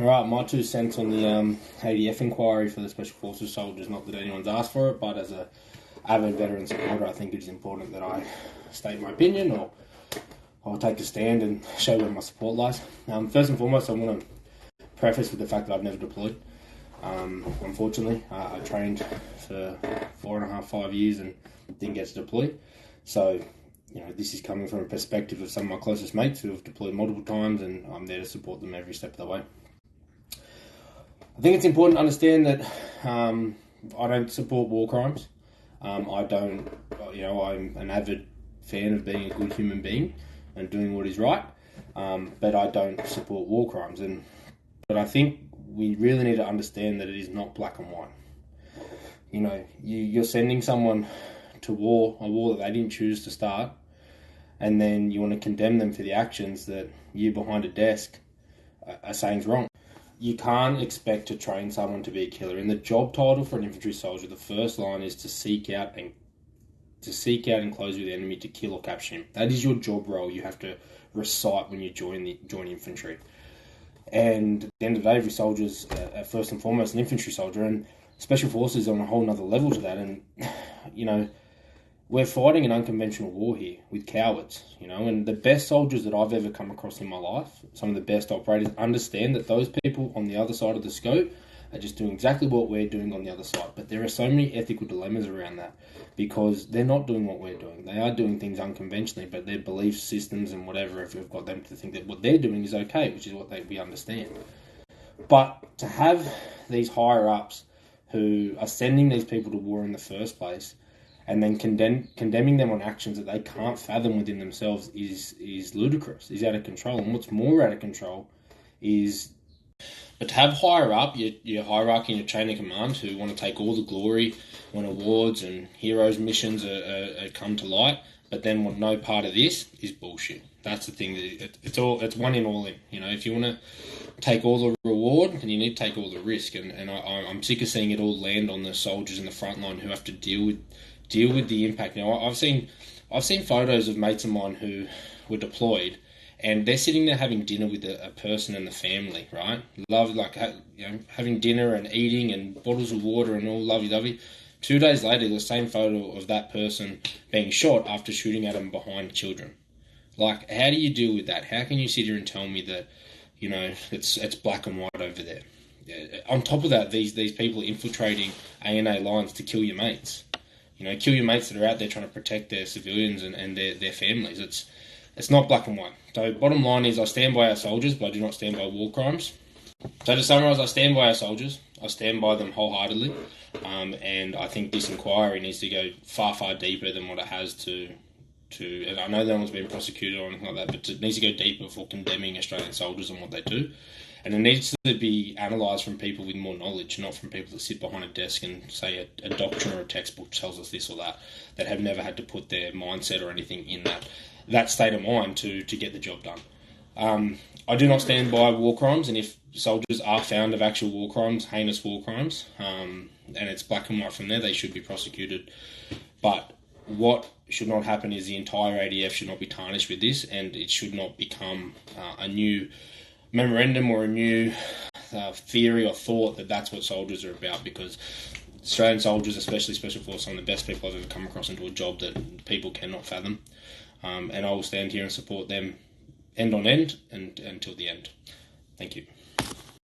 All right, my 2 cents on the ADF Inquiry for the Special Forces soldiers. Not that anyone's asked for it, but as a avid veteran supporter, I think it is important that I state my opinion, or I'll take a stand and show where my support lies. First and foremost, I want to preface with the fact that I've never deployed. Unfortunately, I trained for 4.5, 5 years and didn't get to deploy. So, this is coming from a perspective of some of my closest mates who have deployed multiple times, and I'm there to support them every step of the way. I think it's important to understand that I don't support war crimes. I'm an avid fan of being a good human being and doing what is right, but I don't support war crimes. But I think we really need to understand that it is not black and white. You're sending someone to war, a war that they didn't choose to start, and then you want to condemn them for the actions that you behind a desk are saying is wrong. You can't expect to train someone to be a killer. In the job title for an infantry soldier, the first line is to seek out and close with the enemy to kill or capture him. That is your job role. You have to recite when you join infantry. And at the end of the day, every soldier is first and foremost an infantry soldier, and Special Forces on a whole nother level to that. And we're fighting an unconventional war here with cowards, and the best soldiers that I've ever come across in my life, some of the best operators, understand that those people on the other side of the scope are just doing exactly what we're doing on the other side. But there are so many ethical dilemmas around that, because they're not doing what we're doing. They are doing things unconventionally, but their belief systems and whatever, if we've got them to think that what they're doing is okay, which is what we understand. But to have these higher-ups who are sending these people to war in the first place, and then condemning them on actions that they can't fathom within themselves is ludicrous, is out of control. And what's more out of control is, but to have higher up, your hierarchy and your chain of command, who want to take all the glory when awards and heroes missions are come to light, but then want no part of this, is bullshit. That's the thing. It's one in all in. If you want to take all the reward, then you need to take all the risk. And I'm sick of seeing it all land on the soldiers in the front line who have to deal with the impact. I've seen photos of mates of mine who were deployed, and they're sitting there having dinner with a person and the family, right? Having dinner and eating and bottles of water and all lovey-dovey. 2 days later, the same photo of that person being shot after shooting at them behind children. How do you deal with that? How can you sit here and tell me that, it's black and white over there? On top of that, these people are infiltrating ANA lines to kill your mates. Kill your mates that are out there trying to protect their civilians and their families. It's not black and white. So bottom line is, I stand by our soldiers, but I do not stand by war crimes. So to summarise, I stand by our soldiers. I stand by them wholeheartedly. And I think this inquiry needs to go far, far deeper than what it has to and I know no one's been prosecuted or anything like that, but it needs to go deeper for condemning Australian soldiers and what they do. And it needs to be analysed from people with more knowledge, not from people that sit behind a desk and say a doctrine or a textbook tells us this or that have never had to put their mindset or anything in that state of mind to get the job done. I do not stand by war crimes, and if soldiers are found of actual war crimes, heinous war crimes, and it's black and white from there, they should be prosecuted. But what should not happen is the entire ADF should not be tarnished with this, and it should not become a new memorandum or a new theory or thought that that's what soldiers are about, because Australian soldiers, especially Special Forces, are some of the best people I've ever come across into a job that people cannot fathom. And I will stand here and support them end on end and until the end. Thank you.